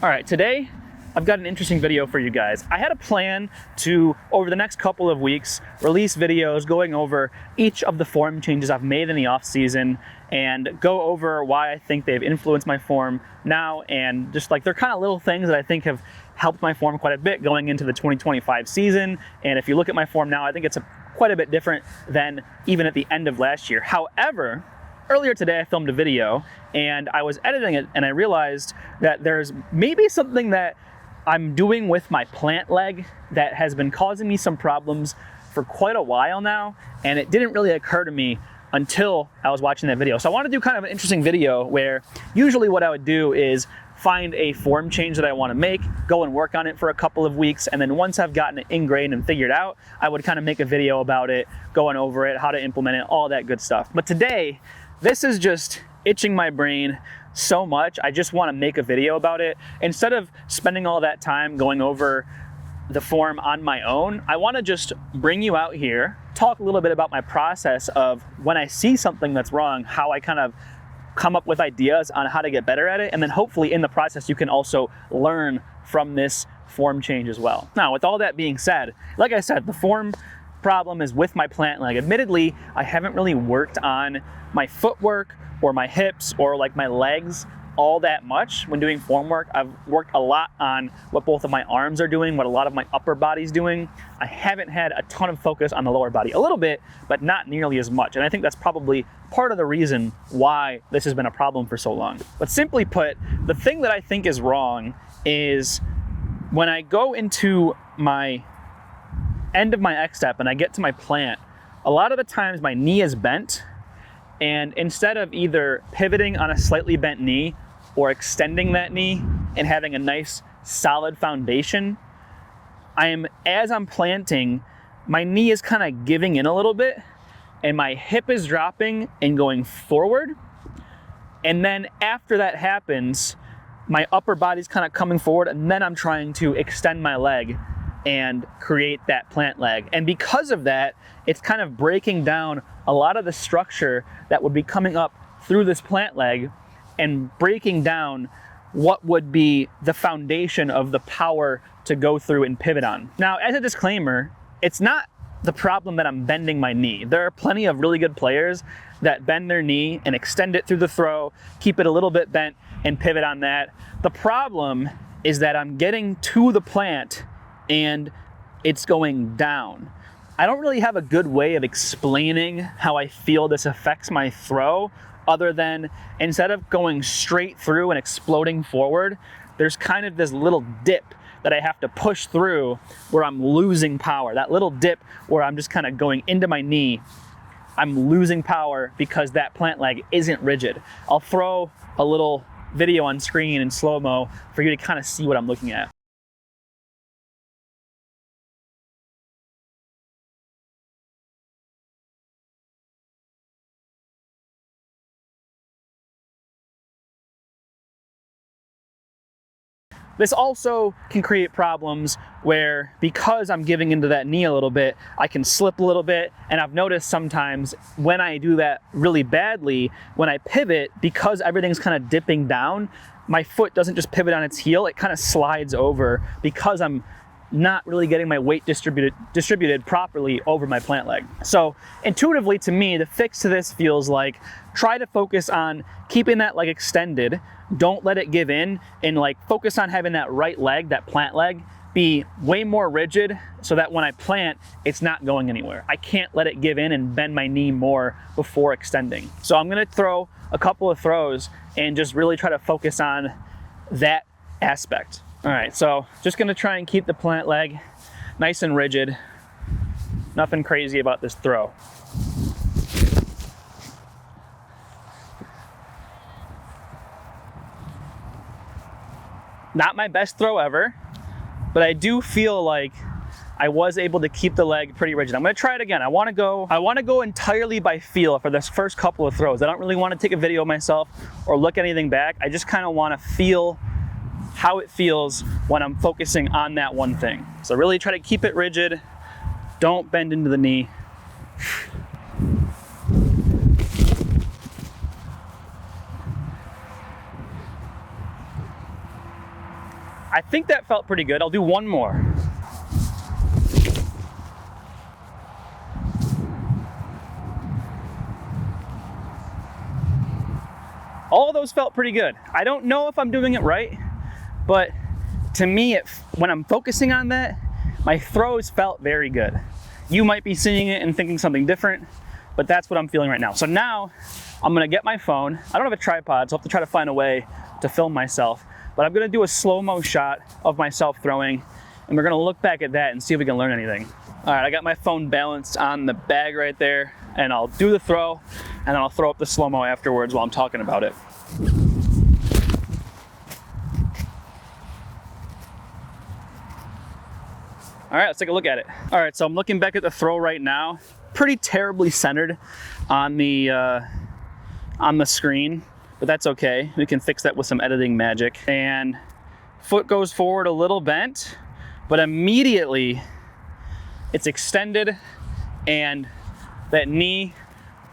All right, today I've got an interesting video for you guys. I had a plan to, over the next couple of weeks, release videos going over each of the form changes I've made in the off season and go over why I think they've influenced my form now, and just like they're kind of little things that I think have helped my form quite a bit going into the 2025 season. And if you look at my form now, I think it's quite a bit different than even at the end of last year. However, earlier today I filmed a video and I was editing it and I realized that there's maybe something that I'm doing with my plant leg that has been causing me some problems for quite a while now, and it didn't really occur to me until I was watching that video. So I want to do kind of an interesting video where usually what I would do is find a form change that I want to make, go and work on it for a couple of weeks, and then once I've gotten it ingrained and figured out, I would kind of make a video about it, going over it, how to implement it, all that good stuff. But today, this is just itching my brain so much. I just want to make a video about it. Instead of spending all that time going over the form on my own, I want to just bring you out here, talk a little bit about my process of when I see something that's wrong, how I kind of come up with ideas on how to get better at it, and then hopefully in the process you can also learn from this form change as well. Now, with all that being said, like I said, the form problem is with my plant leg. Admittedly, I haven't really worked on my footwork or my hips or like my legs all that much when doing form work. I've worked a lot on what both of my arms are doing, what a lot of my upper body's doing. I haven't had a ton of focus on the lower body. A little bit, but not nearly as much. And I think that's probably part of the reason why this has been a problem for so long. But simply put, the thing that I think is wrong is when I go into my end of my X-step and I get to my plant, a lot of the times my knee is bent, and instead of either pivoting on a slightly bent knee or extending that knee and having a nice solid foundation, as I'm planting, my knee is kind of giving in a little bit and my hip is dropping and going forward. And then after that happens, my upper body's kind of coming forward, and then I'm trying to extend my leg and create that plant leg. And because of that, it's kind of breaking down a lot of the structure that would be coming up through this plant leg and breaking down what would be the foundation of the power to go through and pivot on. Now, as a disclaimer, it's not the problem that I'm bending my knee. There are plenty of really good players that bend their knee and extend it through the throw, keep it a little bit bent, and pivot on that. The problem is that I'm getting to the plant and it's going down. I don't really have a good way of explaining how I feel this affects my throw, other than instead of going straight through and exploding forward, there's kind of this little dip that I have to push through where I'm losing power. That little dip where I'm just kind of going into my knee, I'm losing power because that plant leg isn't rigid. I'll throw a little video on screen in slow-mo for you to kind of see what I'm looking at. This also can create problems where, because I'm giving into that knee a little bit, I can slip a little bit. And I've noticed sometimes when I do that really badly, when I pivot, because everything's kind of dipping down, my foot doesn't just pivot on its heel, it kind of slides over because I'm not really getting my weight distributed properly over my plant leg. So intuitively to me, the fix to this feels like try to focus on keeping that leg extended. Don't let it give in, and like focus on having that right leg, that plant leg, be way more rigid so that when I plant, it's not going anywhere. I can't let it give in and bend my knee more before extending. So I'm gonna throw a couple of throws and just really try to focus on that aspect. All right, so just gonna try and keep the plant leg nice and rigid. Nothing crazy about this throw. Not my best throw ever, but I do feel like I was able to keep the leg pretty rigid. I'm gonna try it again. I wanna go entirely by feel for this first couple of throws. I don't really wanna take a video of myself or look anything back. I just kinda wanna feel how it feels when I'm focusing on that one thing. So really try to keep it rigid. Don't bend into the knee. I think that felt pretty good. I'll do one more. All of those felt pretty good. I don't know if I'm doing it right, but to me, when I'm focusing on that, my throws felt very good. You might be seeing it and thinking something different, but that's what I'm feeling right now. So now I'm gonna get my phone. I don't have a tripod, so I'll have to try to find a way to film myself, but I'm gonna do a slow-mo shot of myself throwing, and we're gonna look back at that and see if we can learn anything. All right, I got my phone balanced on the bag right there, and I'll do the throw, and then I'll throw up the slow-mo afterwards while I'm talking about it. All right, let's take a look at it. All right, so I'm looking back at the throw right now. Pretty terribly centered on the screen, but that's okay. We can fix that with some editing magic. And foot goes forward a little bent, but immediately it's extended, and that knee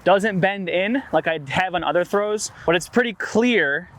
doesn't bend in like I have on other throws, but it's pretty clear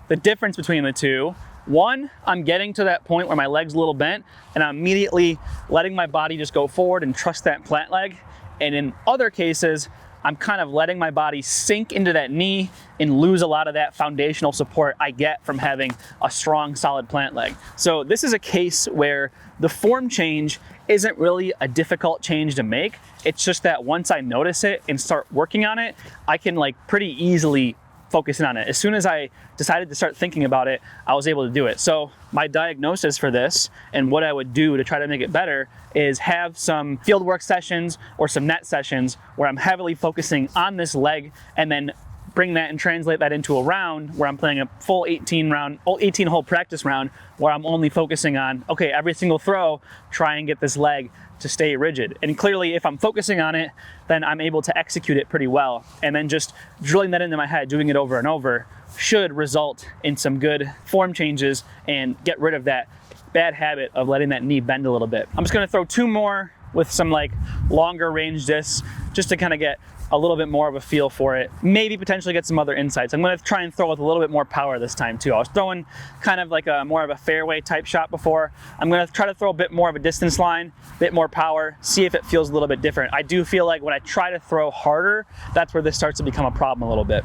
the difference between the two. One, I'm getting to that point where my leg's a little bent, and I'm immediately letting my body just go forward and trust that plant leg. And in other cases, I'm kind of letting my body sink into that knee and lose a lot of that foundational support I get from having a strong, solid plant leg. So this is a case where the form change isn't really a difficult change to make. It's just that once I notice it and start working on it, I can pretty easily focus in on it. As soon as I decided to start thinking about it, I was able to do it. So my diagnosis for this and what I would do to try to make it better is have some fieldwork sessions or some net sessions where I'm heavily focusing on this leg, and then bring that and translate that into a round where I'm playing a full 18 hole practice round where I'm only focusing on, okay, every single throw, try and get this leg to stay rigid. And clearly, if I'm focusing on it, then I'm able to execute it pretty well. And then just drilling that into my head, doing it over and over, should result in some good form changes and get rid of that bad habit of letting that knee bend a little bit. I'm just gonna throw two more with some longer range discs just to kind of get a little bit more of a feel for it. Maybe potentially get some other insights. I'm gonna try and throw with a little bit more power this time too. I was throwing kind of more of a fairway type shot before. I'm gonna try to throw a bit more of a distance line, a bit more power, see if it feels a little bit different. I do feel like when I try to throw harder, that's where this starts to become a problem a little bit.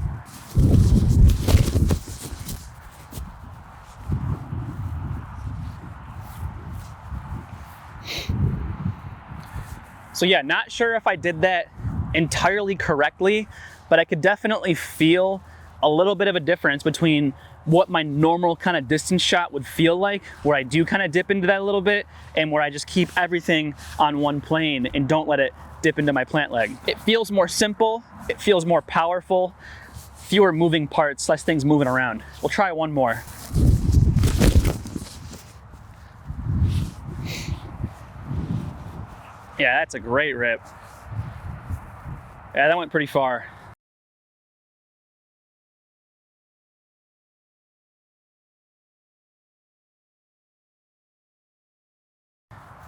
So yeah, not sure if I did that entirely correctly, but I could definitely feel a little bit of a difference between what my normal kind of distance shot would feel like, where I do kind of dip into that a little bit, and where I just keep everything on one plane and don't let it dip into my plant leg. It feels more simple, it feels more powerful, fewer moving parts, less things moving around. We'll try one more. Yeah, that's a great rip. Yeah, that went pretty far.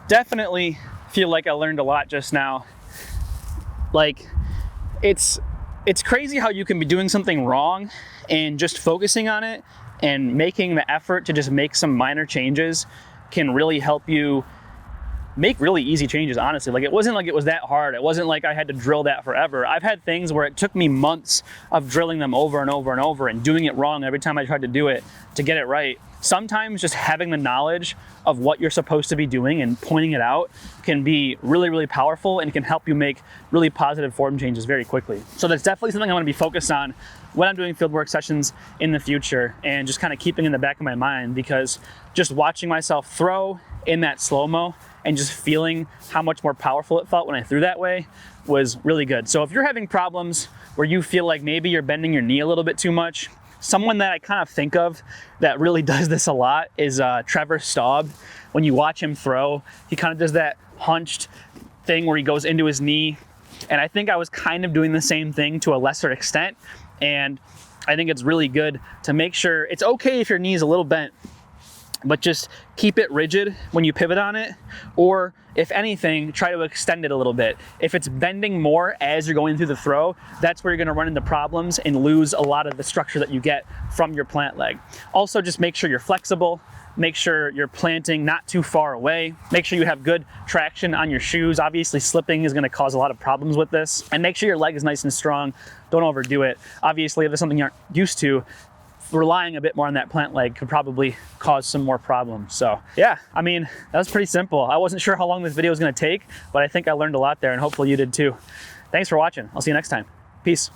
Definitely feel like I learned a lot just now. It's crazy how you can be doing something wrong and just focusing on it and making the effort to just make some minor changes can really help you make really easy changes, honestly. It wasn't like it was that hard. It wasn't like I had to drill that forever. I've had things where it took me months of drilling them over and over and over and doing it wrong every time I tried to do it to get it right. Sometimes just having the knowledge of what you're supposed to be doing and pointing it out can be really, really powerful and can help you make really positive form changes very quickly. So that's definitely something I'm gonna be focused on when I'm doing fieldwork sessions in the future, and just kind of keeping in the back of my mind, because just watching myself throw in that slow-mo and just feeling how much more powerful it felt when I threw that way was really good. So if you're having problems where you feel like maybe you're bending your knee a little bit too much, someone that I kind of think of that really does this a lot is Trevor Staub. When you watch him throw, he kind of does that hunched thing where he goes into his knee. And I think I was kind of doing the same thing to a lesser extent. And I think it's really good to make sure it's okay if your knee is a little bent, but just keep it rigid when you pivot on it, or if anything, try to extend it a little bit. If it's bending more as you're going through the throw, that's where you're gonna run into problems and lose a lot of the structure that you get from your plant leg. Also, just make sure you're flexible, Make sure you're planting not too far away. Make sure you have good traction on your shoes. Obviously, slipping is gonna cause a lot of problems with this. And make sure your leg is nice and strong. Don't overdo it. Obviously, if it's something you aren't used to, relying a bit more on that plant leg could probably cause some more problems. So yeah, I mean, that was pretty simple. I wasn't sure how long this video was gonna take, but I think I learned a lot there, and hopefully you did too. Thanks for watching. I'll see you next time. Peace.